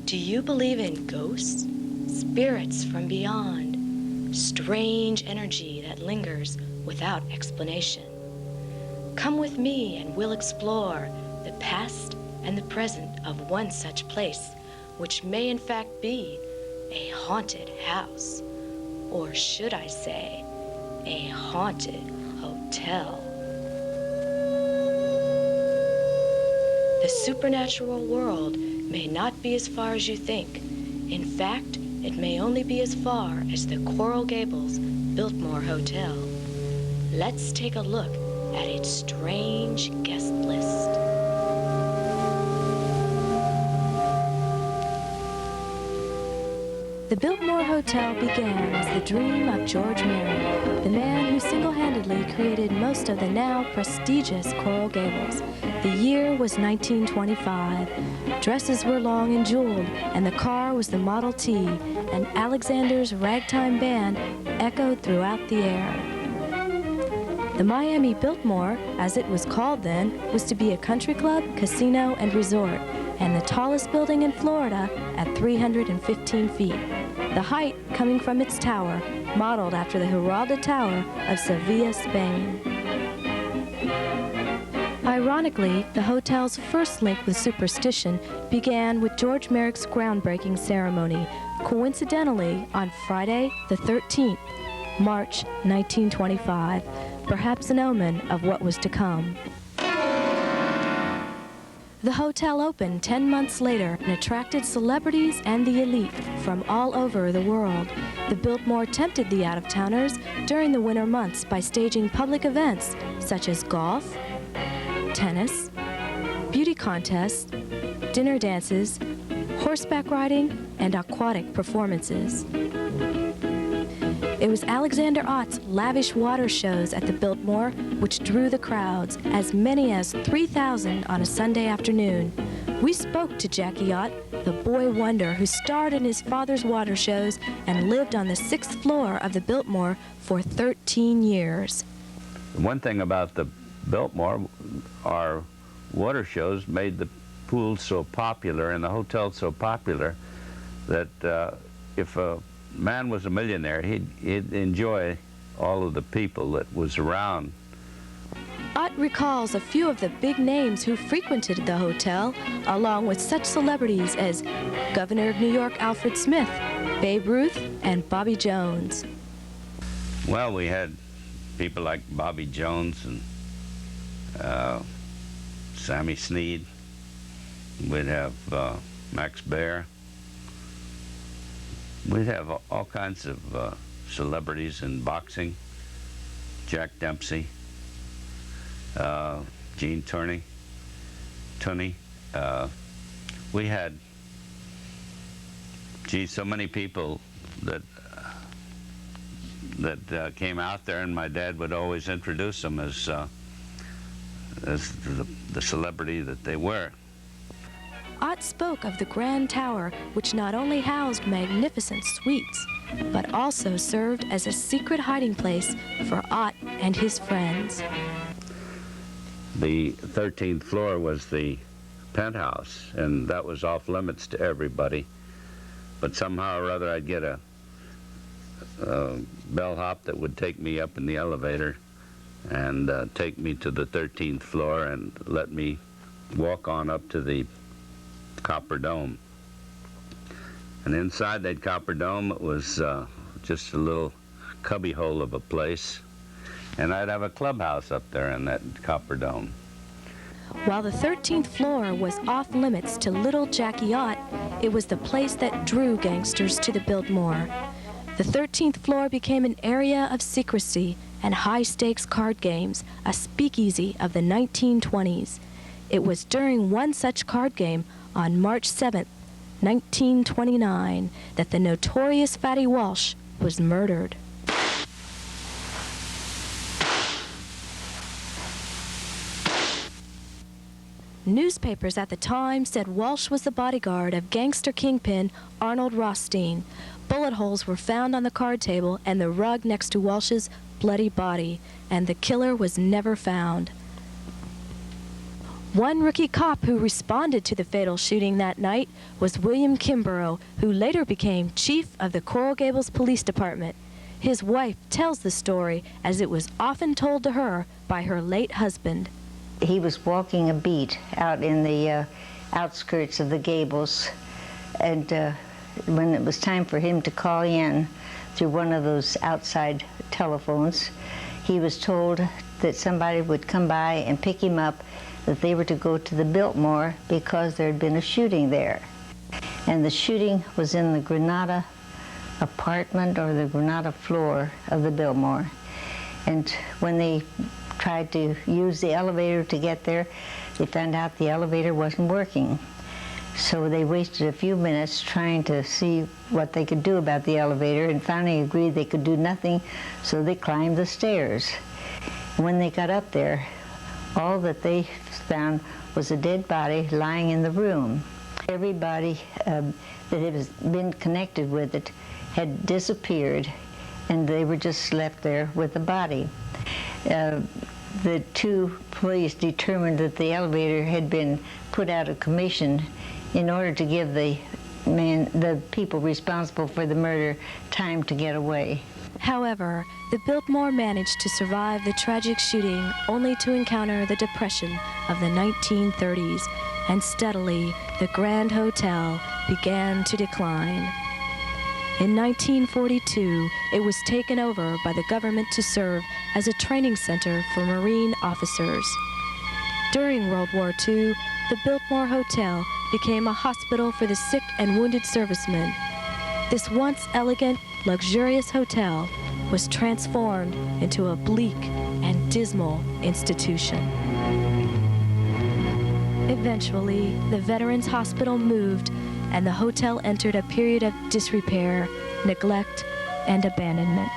Do you believe in ghosts, spirits from beyond, strange energy that lingers without explanation? Come with me and we'll explore the past and the present of one such place, which may in fact be a haunted house, or should I say, a haunted hotel. The supernatural world may not be as far as you think. In fact, it may only be as far as the Coral Gables Biltmore Hotel. Let's take a look at its strange guest list. The Biltmore Hotel began as the dream of George Merritt, the man who single-handedly created most of the now prestigious Coral Gables. The year was 1925. Dresses were long and jeweled, and the car was the Model T, and Alexander's ragtime band echoed throughout the air. The Miami Biltmore, as it was called then, was to be a country club, casino, and resort, and the tallest building in Florida at 315 feet. The height coming from its tower, modeled after the Giralda Tower of Sevilla, Spain. Ironically, the hotel's first link with superstition began with George Merrick's groundbreaking ceremony, coincidentally on Friday the 13th, March 1925, perhaps an omen of what was to come. The hotel opened 10 months later and attracted celebrities and the elite from all over the world. The Biltmore tempted the out-of-towners during the winter months by staging public events such as golf, tennis, beauty contests, dinner dances, horseback riding, and aquatic performances. It was Alexander Ott's lavish water shows at the Biltmore which drew the crowds, as many as 3,000 on a Sunday afternoon. We spoke to Jackie Ott, the boy wonder who starred in his father's water shows and lived on the 6th floor of the Biltmore for 13 years. One thing about the Biltmore, our water shows made the pool so popular and the hotel so popular that if a man was a millionaire, he'd enjoy all of the people that was around. Ott recalls a few of the big names who frequented the hotel, along with such celebrities as Governor of New York Alfred Smith, Babe Ruth, and Bobby Jones. Well, we had people like Bobby Jones and Sammy Sneed. We'd have Max Baer. We'd have all kinds of celebrities in boxing. Jack Dempsey, Gene Tunney. We had, so many people that came out there, and my dad would always introduce them as the celebrity that they were. Ott spoke of the Grand Tower, which not only housed magnificent suites, but also served as a secret hiding place for Ott and his friends. The 13th floor was the penthouse, and that was off limits to everybody. But somehow or other I'd get a bellhop that would take me up in the elevator and take me to the 13th floor and let me walk on up to the Copper Dome. And inside that Copper Dome, it was just a little cubbyhole of a place, and I'd have a clubhouse up there in that Copper Dome. While the 13th floor was off limits to little Jackie Ott, it was the place that drew gangsters to the Biltmore. The 13th floor became an area of secrecy and high-stakes card games, a speakeasy of the 1920s. It was during one such card game on March 7th, 1929, that the notorious Fatty Walsh was murdered. Newspapers at the time said Walsh was the bodyguard of gangster kingpin Arnold Rothstein. Bullet holes were found on the card table and the rug next to Walsh's bloody body, and the killer was never found. One rookie cop who responded to the fatal shooting that night was William Kimbrough, who later became chief of the Coral Gables Police Department. His wife tells the story as it was often told to her by her late husband. He was walking a beat out in the outskirts of the Gables, and when it was time for him to call in through one of those outside telephones, he was told that somebody would come by and pick him up, that they were to go to the Biltmore because there had been a shooting there. And the shooting was in the Granada apartment or the Granada floor of the Biltmore. And when they tried to use the elevator to get there, they found out the elevator wasn't working. So they wasted a few minutes trying to see what they could do about the elevator, and finally agreed they could do nothing, so they climbed the stairs. When they got up there, all that they found was a dead body lying in the room. Everybody that had been connected with it had disappeared, and they were just left there with the body. The two police determined that the elevator had been put out of commission in order to give the people responsible for the murder time to get away. However, the Biltmore managed to survive the tragic shooting only to encounter the Depression of the 1930s, and steadily the Grand Hotel began to decline. In 1942, it was taken over by the government to serve as a training center for Marine officers. During World War II, the Biltmore Hotel became a hospital for the sick and wounded servicemen. This once elegant, luxurious hotel was transformed into a bleak and dismal institution. Eventually, the Veterans Hospital moved, and the hotel entered a period of disrepair, neglect, and abandonment.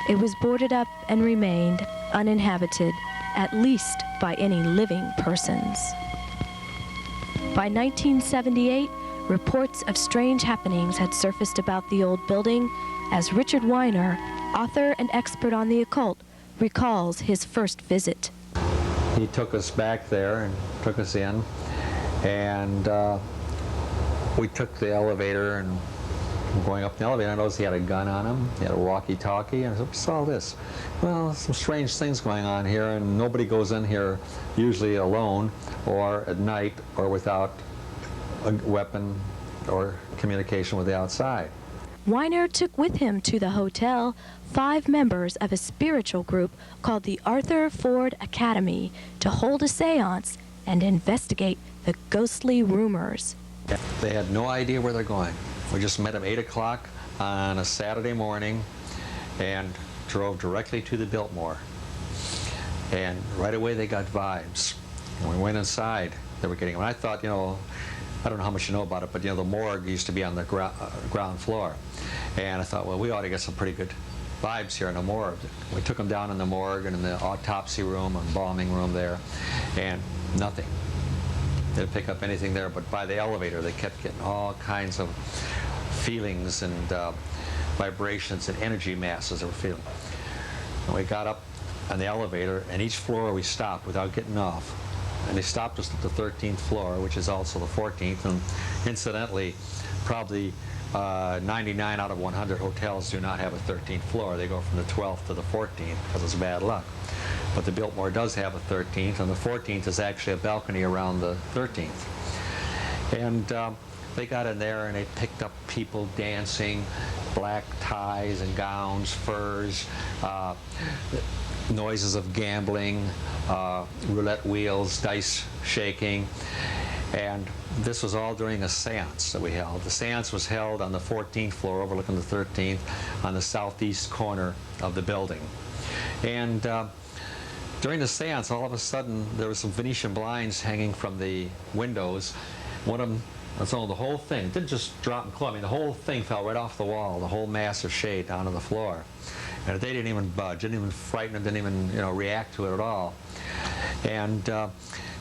It was boarded up and remained uninhabited, at least by any living persons. By 1978, reports of strange happenings had surfaced about the old building, as Richard Weiner, author and expert on the occult, recalls his first visit. He took us back there and took us in, and we took the elevator, and going up the elevator, I noticed he had a gun on him, he had a walkie-talkie, and I said, what's all this? Well, some strange things going on here, and nobody goes in here usually alone, or at night, or without a weapon or communication with the outside. Weiner took with him to the hotel 5 members of a spiritual group called the Arthur Ford Academy to hold a seance and investigate the ghostly rumors. They had no idea where they're going. We just met at 8 o'clock on a Saturday morning and drove directly to the Biltmore. And right away they got vibes. When we went inside, they were getting them. And I thought, you know, I don't know how much you know about it, but you know, the morgue used to be on the ground floor. And I thought, well, we ought to get some pretty good vibes here in the morgue. We took them down in the morgue and in the autopsy room and embalming room there, and nothing. They didn't pick up anything there, but by the elevator they kept getting all kinds of feelings and vibrations and energy masses they were feeling. And we got up on the elevator, and each floor we stopped without getting off. And they stopped us at the 13th floor, which is also the 14th, and incidentally, probably 99 out of 100 hotels do not have a 13th floor. They go from the 12th to the 14th because it's bad luck. But the Biltmore does have a 13th, and the 14th is actually a balcony around the 13th. And they got in there and they picked up people dancing, black ties and gowns, furs, noises of gambling, roulette wheels, dice shaking. And this was all during a seance that we held. The seance was held on the 14th floor overlooking the 13th on the southeast corner of the building. And during the seance, all of a sudden, there were some Venetian blinds hanging from the windows. One of them, so the whole thing, it didn't just drop and close. I mean, the whole thing fell right off the wall, the whole mass of shade down to the floor. And they didn't even budge, didn't even frighten them, didn't even, you know, react to it at all. And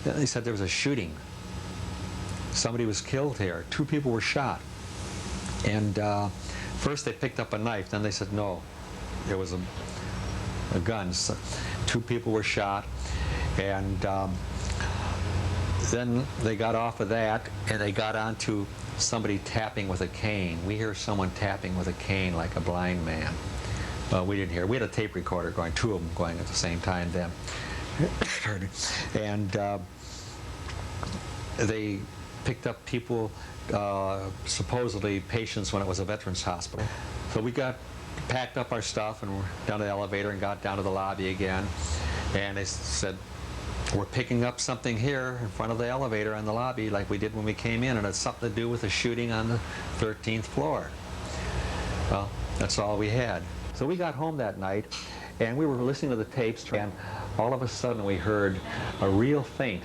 they said there was a shooting. Somebody was killed here. 2 people were shot. And first they picked up a knife, then they said no, it was a gun. So 2 people were shot, and Then they got off of that, and they got onto somebody tapping with a cane. We hear someone tapping with a cane like a blind man. We didn't hear. We had a tape recorder going, 2 of them going at the same time then. And they picked up people, supposedly patients, when it was a veterans hospital. So we packed up our stuff and we're down to the elevator and got down to the lobby again. And they said, we're picking up something here in front of the elevator in the lobby like we did when we came in, and it's something to do with a shooting on the 13th floor. Well, that's all we had. So we got home that night, and we were listening to the tapes, and all of a sudden we heard a real faint.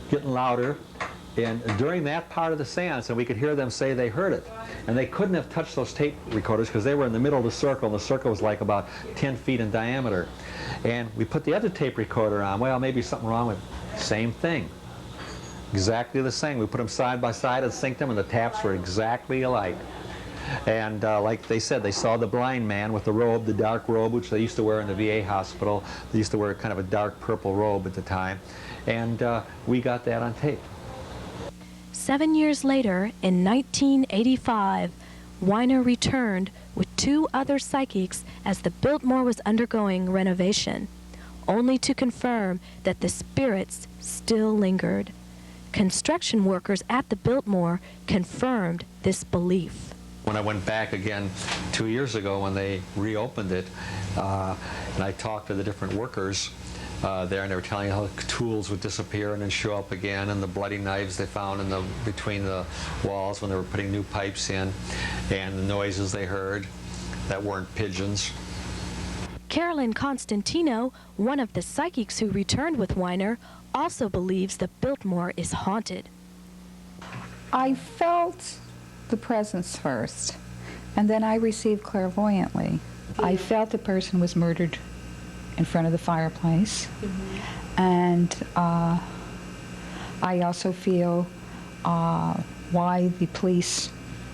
Getting louder, and during that part of the seance, and we could hear them say they heard it. And they couldn't have touched those tape recorders because they were in the middle of the circle, and the circle was like about 10 feet in diameter. And we put the other tape recorder on. Well, maybe something wrong with it. Same thing. Exactly the same. We put them side by side and synced them, and the taps were exactly alike. And like they said, they saw the blind man with the robe, the dark robe, which they used to wear in the VA hospital. They used to wear kind of a dark purple robe at the time. And we got that on tape. 7 years later, in 1985, Weiner returned with 2 other psychics as the Biltmore was undergoing renovation, only to confirm that the spirits still lingered. Construction workers at the Biltmore confirmed this belief. When I went back again 2 years ago when they reopened it, and I talked to the different workers there, and they were telling how the tools would disappear and then show up again, and the bloody knives they found in between the walls when they were putting new pipes in, and the noises they heard that weren't pigeons. Carolyn Constantino, one of the psychics who returned with Weiner, also believes the Biltmore is haunted. I felt the presence first, and then I received clairvoyantly. I felt the person was murdered in front of the fireplace, and I also feel why the police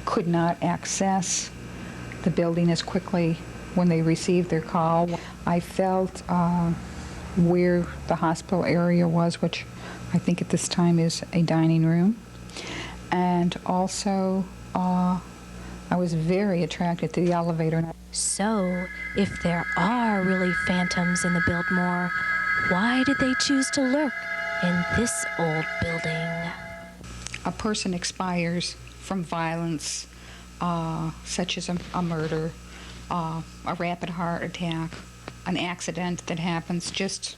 could not access the building as quickly when they received their call. I felt where the hospital area was, which I think at this time is a dining room, and also I was very attracted to the elevator. So, if there are really phantoms in the Biltmore, why did they choose to lurk in this old building? A person expires from violence, such as a murder, a rapid heart attack, an accident that happens just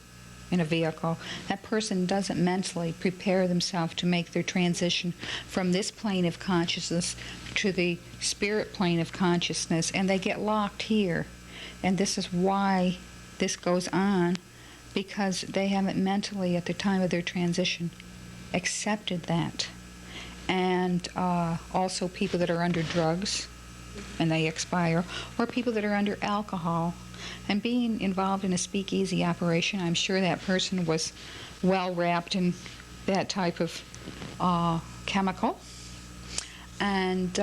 in a vehicle. That person doesn't mentally prepare themselves to make their transition from this plane of consciousness to the spirit plane of consciousness, and they get locked here. And this is why this goes on, because they haven't mentally, at the time of their transition, accepted that. And also people that are under drugs and they expire, or people that are under alcohol. And being involved in a speakeasy operation, I'm sure that person was well wrapped in that type of chemical. And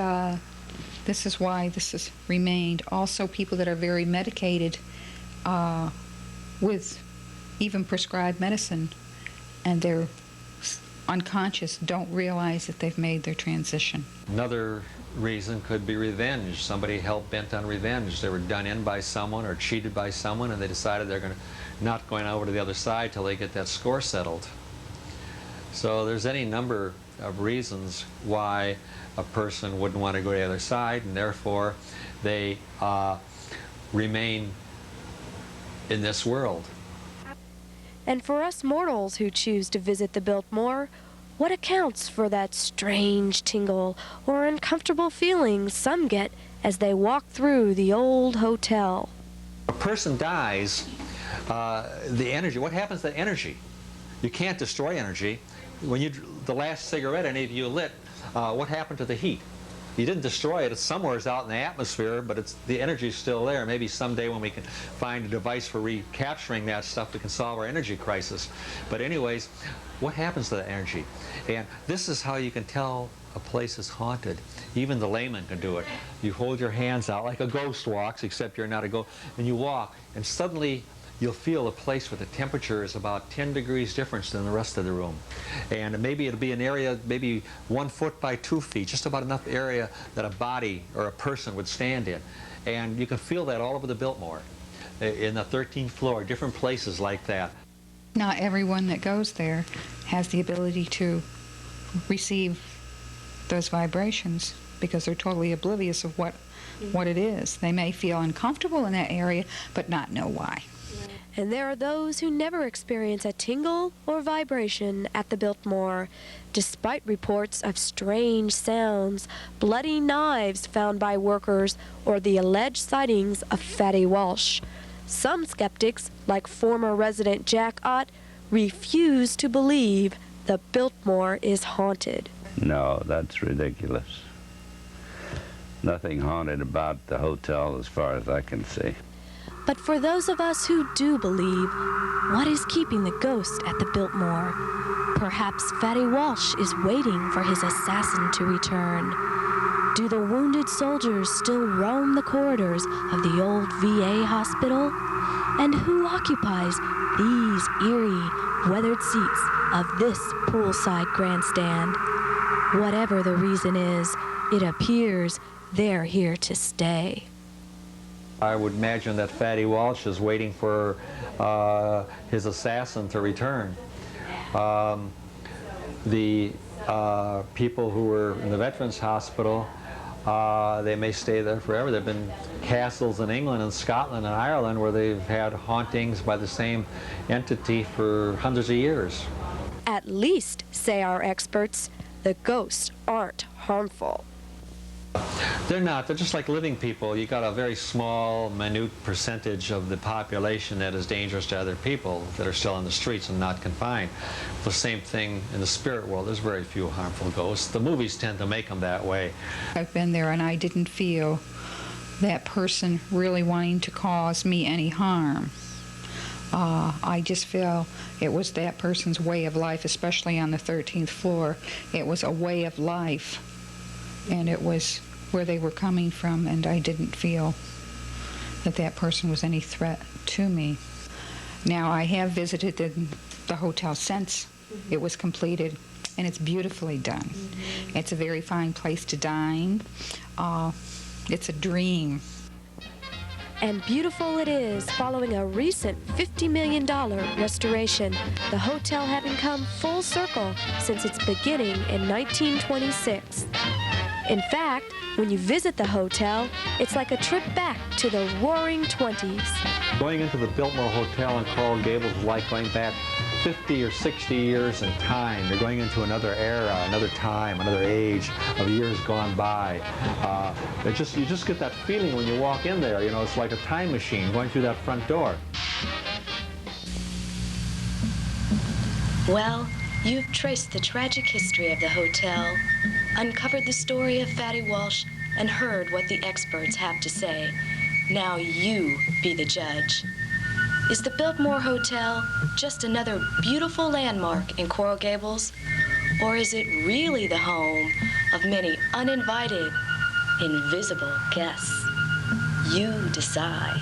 this is why this has remained. Also, people that are very medicated with even prescribed medicine, and they're unconscious, don't realize that they've made their transition. Another reason could be revenge. Somebody hell-bent on revenge. They were done in by someone or cheated by someone, and they decided they're not going over to the other side till they get that score settled. So there's any number of reasons why a person wouldn't want to go to the other side, and therefore they remain in this world. And for us mortals who choose to visit the Biltmore, what accounts for that strange tingle or uncomfortable feeling some get as they walk through the old hotel? A person dies, the energy, what happens to energy? You can't destroy energy. When the last cigarette any of you lit, what happened to the heat? You didn't destroy it. It's somewhere out in the atmosphere, but the energy's still there. Maybe someday when we can find a device for recapturing that stuff, we can solve our energy crisis. But anyways, what happens to the energy? And this is how you can tell a place is haunted. Even the layman can do it. You hold your hands out like a ghost walks, except you're not a ghost, and you walk, and suddenly you'll feel a place where the temperature is about 10 degrees difference than the rest of the room. And maybe it'll be an area, maybe 1 foot by 2 feet, just about enough area that a body or a person would stand in. And you can feel that all over the Biltmore, in the 13th floor, different places like that. Not everyone that goes there has the ability to receive those vibrations because they're totally oblivious of what it is. They may feel uncomfortable in that area, but not know why. And there are those who never experience a tingle or vibration at the Biltmore, despite reports of strange sounds, bloody knives found by workers, or the alleged sightings of Fatty Walsh. Some skeptics, like former resident Jack Ott, refuse to believe the Biltmore is haunted. No, that's ridiculous. Nothing haunted about the hotel as far as I can see. But for those of us who do believe, what is keeping the ghost at the Biltmore? Perhaps Fatty Walsh is waiting for his assassin to return. Do the wounded soldiers still roam the corridors of the old VA hospital? And who occupies these eerie, weathered seats of this poolside grandstand? Whatever the reason is, it appears they're here to stay. I would imagine that Fatty Walsh is waiting for his assassin to return. The people who were in the Veterans Hospital, they may stay there forever. There have been castles in England and Scotland and Ireland where they've had hauntings by the same entity for hundreds of years. At least, say our experts, the ghosts aren't harmful. They're not. They're just like living people. You got a very small, minute percentage of the population that is dangerous to other people that are still on the streets and not confined. The same thing in the spirit world. There's very few harmful ghosts. The movies tend to make them that way. I've been there and I didn't feel that person really wanting to cause me any harm. I just feel it was that person's way of life, especially on the 13th floor. It was a way of life, and it was where they were coming from, and I didn't feel that that person was any threat to me. Now, I have visited the hotel since it was completed, and it's beautifully done. It's a very fine place to dine. It's a dream. And beautiful it is, following a recent $50 million restoration, the hotel having come full circle since its beginning in 1926. In fact, when you visit the hotel, it's like a trip back to the roaring 20s. Going into the Biltmore Hotel in Coral Gables is like going back 50 or 60 years in time. You're going into another era, another time, another age of years gone by. You just get that feeling when you walk in there. You know, it's like a time machine going through that front door. Well, you've traced the tragic history of the hotel, uncovered the story of Fatty Walsh, and heard what the experts have to say. Now you be the judge. Is the Biltmore Hotel just another beautiful landmark in Coral Gables? Or is it really the home of many uninvited, invisible guests? You decide.